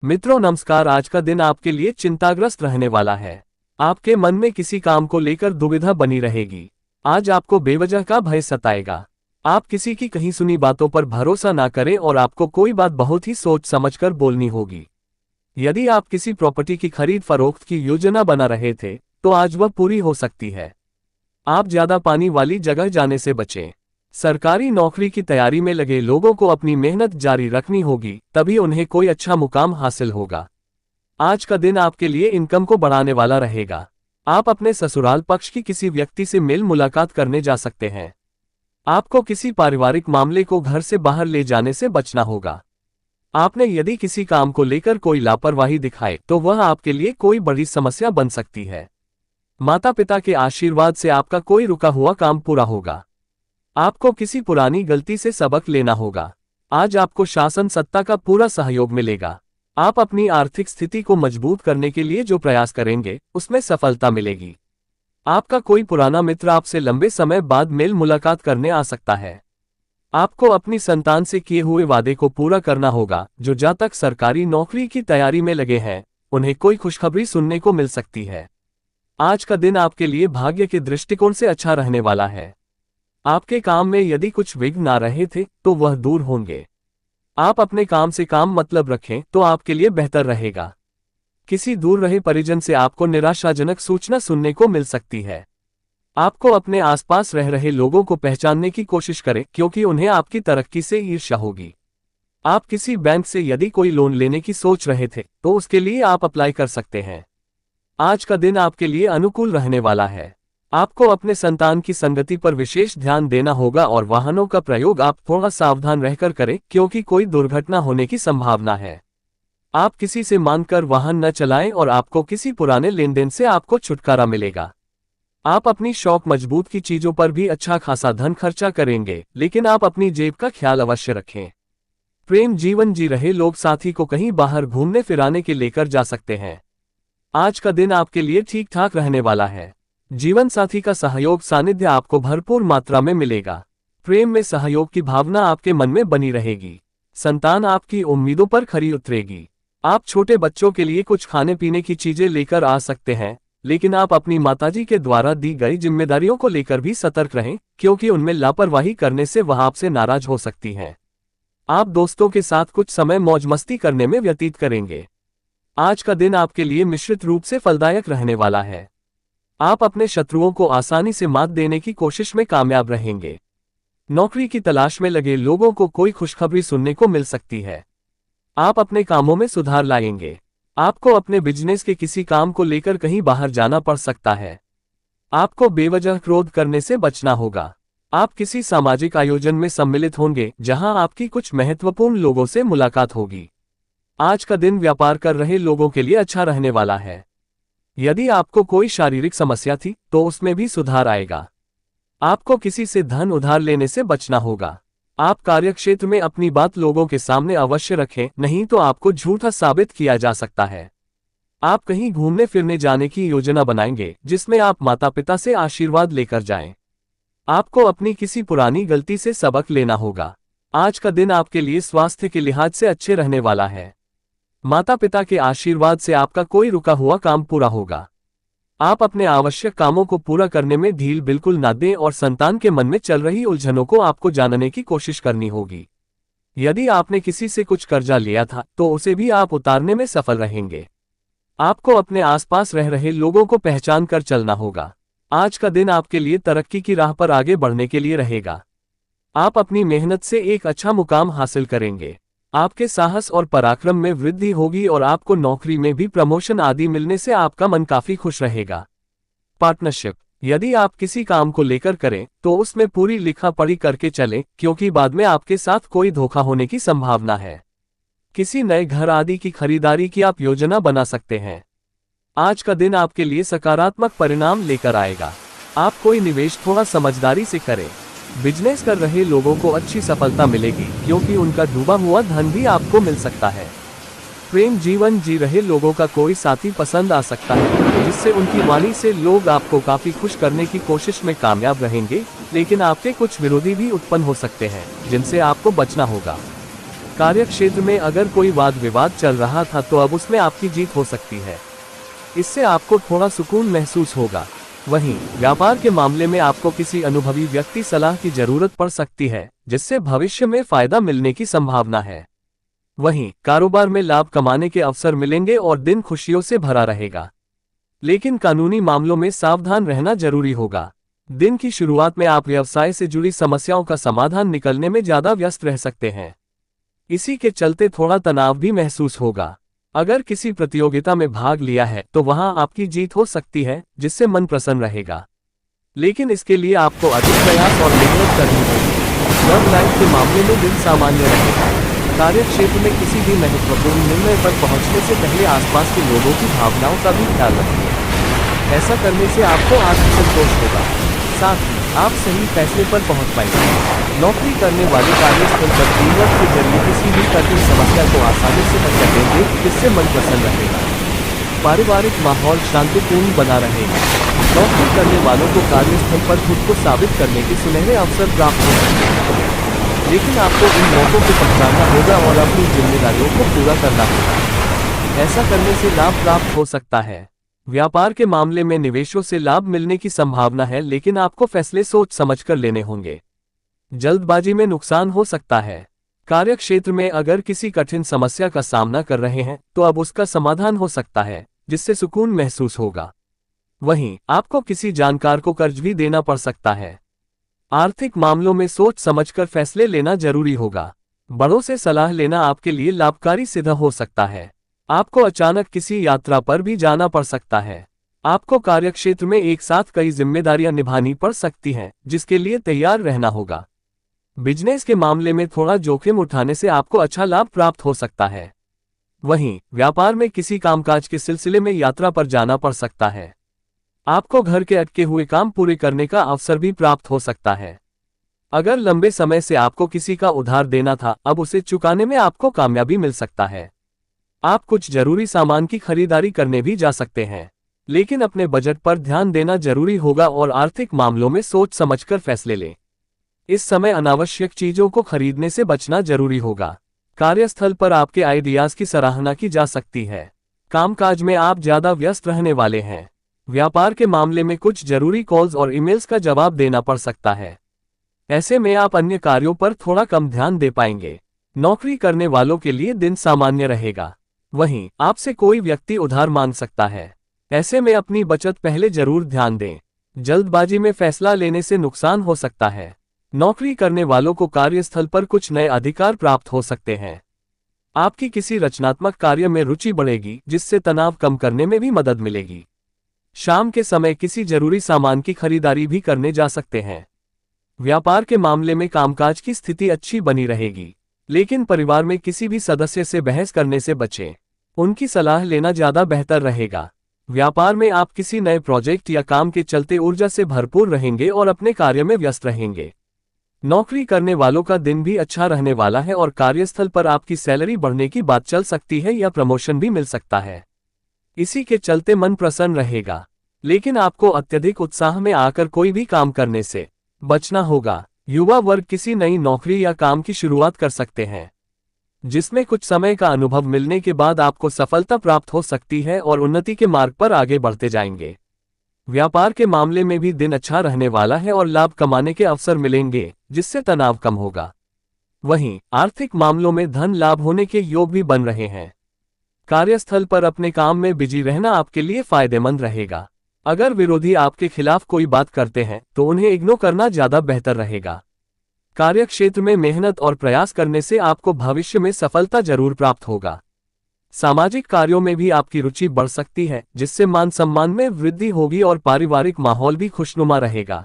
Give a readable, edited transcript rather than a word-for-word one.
मित्रों नमस्कार। आज का दिन आपके लिए चिंताग्रस्त रहने वाला है। आपके मन में किसी काम को लेकर दुविधा बनी रहेगी। आज आपको बेवजह का भय सताएगा। आप किसी की कहीं सुनी बातों पर भरोसा ना करें और आपको कोई बात बहुत ही सोच समझकर बोलनी होगी। यदि आप किसी प्रॉपर्टी की खरीद फरोख्त की योजना बना रहे थे तो आज वह पूरी हो सकती है। आप ज्यादा पानी वाली जगह जाने से बचें। सरकारी नौकरी की तैयारी में लगे लोगों को अपनी मेहनत जारी रखनी होगी, तभी उन्हें कोई अच्छा मुकाम हासिल होगा। आज का दिन आपके लिए इनकम को बढ़ाने वाला रहेगा। आप अपने ससुराल पक्ष की किसी व्यक्ति से मिल मुलाकात करने जा सकते हैं। आपको किसी पारिवारिक मामले को घर से बाहर ले जाने से बचना होगा। आपने यदि किसी काम को लेकर कोई लापरवाही दिखाए तो वह आपके लिए कोई बड़ी समस्या बन सकती है। माता पिता के आशीर्वाद से आपका कोई रुका हुआ काम पूरा होगा। आपको किसी पुरानी गलती से सबक लेना होगा। आज आपको शासन सत्ता का पूरा सहयोग मिलेगा। आप अपनी आर्थिक स्थिति को मजबूत करने के लिए जो प्रयास करेंगे उसमें सफलता मिलेगी। आपका कोई पुराना मित्र आपसे लंबे समय बाद मेल मुलाकात करने आ सकता है। आपको अपनी संतान से किए हुए वादे को पूरा करना होगा। जो जब तक सरकारी नौकरी की तैयारी में लगे हैं उन्हें कोई खुशखबरी सुनने को मिल सकती है। आज का दिन आपके लिए भाग्य के दृष्टिकोण से अच्छा रहने वाला है। आपके काम में यदि कुछ विघ्न आ रहे थे तो वह दूर होंगे। आप अपने काम से काम मतलब रखें तो आपके लिए बेहतर रहेगा। किसी दूर रहे परिजन से आपको निराशाजनक सूचना सुनने को मिल सकती है। आपको अपने आसपास रह रहे लोगों को पहचानने की कोशिश करें, क्योंकि उन्हें आपकी तरक्की से ईर्ष्या होगी। आप किसी बैंक से यदि कोई लोन लेने की सोच रहे थे तो उसके लिए आप अप्लाई कर सकते हैं। आज का दिन आपके लिए अनुकूल रहने वाला है। आपको अपने संतान की संगति पर विशेष ध्यान देना होगा और वाहनों का प्रयोग आप थोड़ा सावधान रहकर करें, क्योंकि कोई दुर्घटना होने की संभावना है। आप किसी से मांगकर वाहन न चलाएं और आपको किसी पुराने लेन देन से आपको छुटकारा मिलेगा। आप अपनी शौक मजबूत की चीजों पर भी अच्छा खासा धन खर्चा करेंगे, लेकिन आप अपनी जेब का ख्याल अवश्य रखें। प्रेम जीवन जी रहे लोग साथी को कहीं बाहर घूमने फिराने के लेकर जा सकते हैं। आज का दिन आपके लिए ठीक ठाक रहने वाला है। जीवन साथी का सहयोग सानिध्य आपको भरपूर मात्रा में मिलेगा। प्रेम में सहयोग की भावना आपके मन में बनी रहेगी। संतान आपकी उम्मीदों पर खरी उतरेगी। आप छोटे बच्चों के लिए कुछ खाने पीने की चीजें लेकर आ सकते हैं, लेकिन आप अपनी माताजी के द्वारा दी गई जिम्मेदारियों को लेकर भी सतर्क रहें, क्योंकि उनमें लापरवाही करने से वह आपसे नाराज हो सकती हैं। आप दोस्तों के साथ कुछ समय मौज मस्ती करने में व्यतीत करेंगे। आज का दिन आपके लिए मिश्रित रूप से फलदायक रहने वाला है। आप अपने शत्रुओं को आसानी से मात देने की कोशिश में कामयाब रहेंगे। नौकरी की तलाश में लगे लोगों को कोई खुशखबरी सुनने को मिल सकती है। आप अपने कामों में सुधार लाएंगे। आपको अपने बिजनेस के किसी काम को लेकर कहीं बाहर जाना पड़ सकता है। आपको बेवजह क्रोध करने से बचना होगा। आप किसी सामाजिक आयोजन में सम्मिलित होंगे जहां आपकी कुछ महत्वपूर्ण लोगों से मुलाकात होगी। आज का दिन व्यापार कर रहे लोगों के लिए अच्छा रहने वाला है। यदि आपको कोई शारीरिक समस्या थी तो उसमें भी सुधार आएगा। आपको किसी से धन उधार लेने से बचना होगा। आप कार्यक्षेत्र में अपनी बात लोगों के सामने अवश्य रखें, नहीं तो आपको झूठा साबित किया जा सकता है। आप कहीं घूमने फिरने जाने की योजना बनाएंगे जिसमें आप माता पिता से आशीर्वाद लेकर जाएं। आपको अपनी किसी पुरानी गलती से सबक लेना होगा। आज का दिन आपके लिए स्वास्थ्य के लिहाज से अच्छे रहने वाला है। माता पिता के आशीर्वाद से आपका कोई रुका हुआ काम पूरा होगा। आप अपने आवश्यक कामों को पूरा करने में ढील बिल्कुल ना दें और संतान के मन में चल रही उलझनों को आपको जानने की कोशिश करनी होगी। यदि आपने किसी से कुछ कर्जा लिया था तो उसे भी आप उतारने में सफल रहेंगे। आपको अपने आसपास रह रहे लोगों को पहचान कर चलना होगा। आज का दिन आपके लिए तरक्की की राह पर आगे बढ़ने के लिए रहेगा। आप अपनी मेहनत से एक अच्छा मुकाम हासिल करेंगे। आपके साहस और पराक्रम में वृद्धि होगी और आपको नौकरी में भी प्रमोशन आदि मिलने से आपका मन काफी खुश रहेगा। पार्टनरशिप, यदि आप किसी काम को लेकर करें तो उसमें पूरी लिखा पढ़ी करके चलें, क्योंकि बाद में आपके साथ कोई धोखा होने की संभावना है। किसी नए घर आदि की खरीदारी की आप योजना बना सकते हैं। आज का दिन आपके लिए सकारात्मक परिणाम लेकर आएगा। आप कोई निवेश थोड़ा समझदारी से करें। बिजनेस कर रहे लोगों को अच्छी सफलता मिलेगी, क्योंकि उनका डूबा हुआ धन भी आपको मिल सकता है। प्रेम जीवन जी रहे लोगों का कोई साथी पसंद आ सकता है, जिससे उनकी वाणी से लोग आपको काफी खुश करने की कोशिश में कामयाब रहेंगे, लेकिन आपके कुछ विरोधी भी उत्पन्न हो सकते हैं जिनसे आपको बचना होगा। कार्यक्षेत्र में अगर कोई वाद विवाद चल रहा था तो अब उसमें आपकी जीत हो सकती है। इससे आपको थोड़ा सुकून महसूस होगा। वहीं व्यापार के मामले में आपको किसी अनुभवी व्यक्ति सलाह की जरूरत पड़ सकती है, जिससे भविष्य में फायदा मिलने की संभावना है। वहीं कारोबार में लाभ कमाने के अवसर मिलेंगे और दिन खुशियों से भरा रहेगा। लेकिन कानूनी मामलों में सावधान रहना जरूरी होगा। दिन की शुरुआत में आप व्यवसाय से जुड़ी समस्याओं का समाधान निकालने में ज्यादा व्यस्त रह सकते हैं। इसी के चलते थोड़ा तनाव भी महसूस होगा। अगर किसी प्रतियोगिता में भाग लिया है तो वहां आपकी जीत हो सकती है, जिससे मन प्रसन्न रहेगा। लेकिन इसके लिए आपको अधिक प्रयास और मेहनत करनी होगी। लव लाइफ के मामले में दिन सामान्य रहेगा। कार्यक्षेत्र में किसी भी महत्वपूर्ण निर्णय पर पहुंचने से पहले आसपास के लोगों की भावनाओं का भी ख्याल रखें। ऐसा करने से आपको आत्मसंतोष होगा, साथ ही आप सही फैसले पर पहुंच पाएंगे। नौकरी करने वाले कार्यस्थल पर टीमवर्क के जरिए किसी भी कठिन समस्या को आसानी से हल कर देंगे, जिससे मन प्रसन्न रहेगा। पारिवारिक माहौल शांतिपूर्ण बना रहेगा। नौकरी करने वालों को कार्यस्थल पर खुद को साबित करने के सुनहरे अवसर प्राप्त हो सकते हैं, लेकिन आपको इन मौकों को पहचानना होगा और अपनी जिम्मेदारियों को पूरा करना होगा। ऐसा करने से लाभ प्राप्त हो सकता है। व्यापार के मामले में निवेशों से लाभ मिलने की संभावना है, लेकिन आपको फैसले सोच समझकर लेने होंगे। जल्दबाजी में नुकसान हो सकता है। कार्यक्षेत्र में अगर किसी कठिन समस्या का सामना कर रहे हैं तो अब उसका समाधान हो सकता है, जिससे सुकून महसूस होगा। वहीं आपको किसी जानकार को कर्ज भी देना पड़ सकता है। आर्थिक मामलों में सोच समझकर फैसले लेना जरूरी होगा। बड़ों से सलाह लेना आपके लिए लाभकारी सिद्ध हो सकता है। आपको अचानक किसी यात्रा पर भी जाना पड़ सकता है। आपको कार्यक्षेत्र में एक साथ कई जिम्मेदारियां निभानी पड़ सकती हैं, जिसके लिए तैयार रहना होगा। बिजनेस के मामले में थोड़ा जोखिम उठाने से आपको अच्छा लाभ प्राप्त हो सकता है। वहीं व्यापार में किसी कामकाज के सिलसिले में यात्रा पर जाना पड़ सकता है। आपको घर के अटके हुए काम पूरे करने का अवसर भी प्राप्त हो सकता है। अगर लंबे समय से आपको किसी का उधार देना था, अब उसे चुकाने में आपको कामयाबी मिल सकता है। आप कुछ जरूरी सामान की खरीदारी करने भी जा सकते हैं, लेकिन अपने बजट पर ध्यान देना जरूरी होगा और आर्थिक मामलों में सोच समझकर फैसले लें। इस समय अनावश्यक चीजों को खरीदने से बचना जरूरी होगा। कार्यस्थल पर आपके आइडियाज की सराहना की जा सकती है। कामकाज में आप ज्यादा व्यस्त रहने वाले हैं। व्यापार के मामले में कुछ जरूरी कॉल्स और ईमेल्स का जवाब देना पड़ सकता है। ऐसे में आप अन्य कार्यों पर थोड़ा कम ध्यान दे पाएंगे। नौकरी करने वालों के लिए दिन सामान्य रहेगा। वहीं आपसे कोई व्यक्ति उधार मांग सकता है। ऐसे में अपनी बचत पहले जरूर ध्यान दें। जल्दबाजी में फैसला लेने से नुकसान हो सकता है। नौकरी करने वालों को कार्यस्थल पर कुछ नए अधिकार प्राप्त हो सकते हैं। आपकी किसी रचनात्मक कार्य में रुचि बढ़ेगी, जिससे तनाव कम करने में भी मदद मिलेगी। शाम के समय किसी जरूरी सामान की खरीदारी भी करने जा सकते हैं। व्यापार के मामले में कामकाज की स्थिति अच्छी बनी रहेगी, लेकिन परिवार में किसी भी सदस्य से बहस करने से बचें। उनकी सलाह लेना ज्यादा बेहतर रहेगा। व्यापार में आप किसी नए प्रोजेक्ट या काम के चलते ऊर्जा से भरपूर रहेंगे और अपने कार्य में व्यस्त रहेंगे। नौकरी करने वालों का दिन भी अच्छा रहने वाला है और कार्यस्थल पर आपकी सैलरी बढ़ने की बात चल सकती है या प्रमोशन भी मिल सकता है। इसी के चलते मन प्रसन्न रहेगा, लेकिन आपको अत्यधिक उत्साह में आकर कोई भी काम करने से बचना होगा। युवा वर्ग किसी नई नौकरी या काम की शुरुआत कर सकते हैं, जिसमें कुछ समय का अनुभव मिलने के बाद आपको सफलता प्राप्त हो सकती है और उन्नति के मार्ग पर आगे बढ़ते जाएंगे। व्यापार के मामले में भी दिन अच्छा रहने वाला है और लाभ कमाने के अवसर मिलेंगे, जिससे तनाव कम होगा। वहीं आर्थिक मामलों में धन लाभ होने के योग भी बन रहे हैं। कार्यस्थल पर अपने काम में बिजी रहना आपके लिए फायदेमंद रहेगा। अगर विरोधी आपके खिलाफ कोई बात करते हैं तो उन्हें इग्नोर करना ज्यादा बेहतर रहेगा। कार्यक्षेत्र में मेहनत और प्रयास करने से आपको भविष्य में सफलता जरूर प्राप्त होगा। सामाजिक कार्यों में भी आपकी रुचि बढ़ सकती है, जिससे मान सम्मान में वृद्धि होगी और पारिवारिक माहौल भी खुशनुमा रहेगा।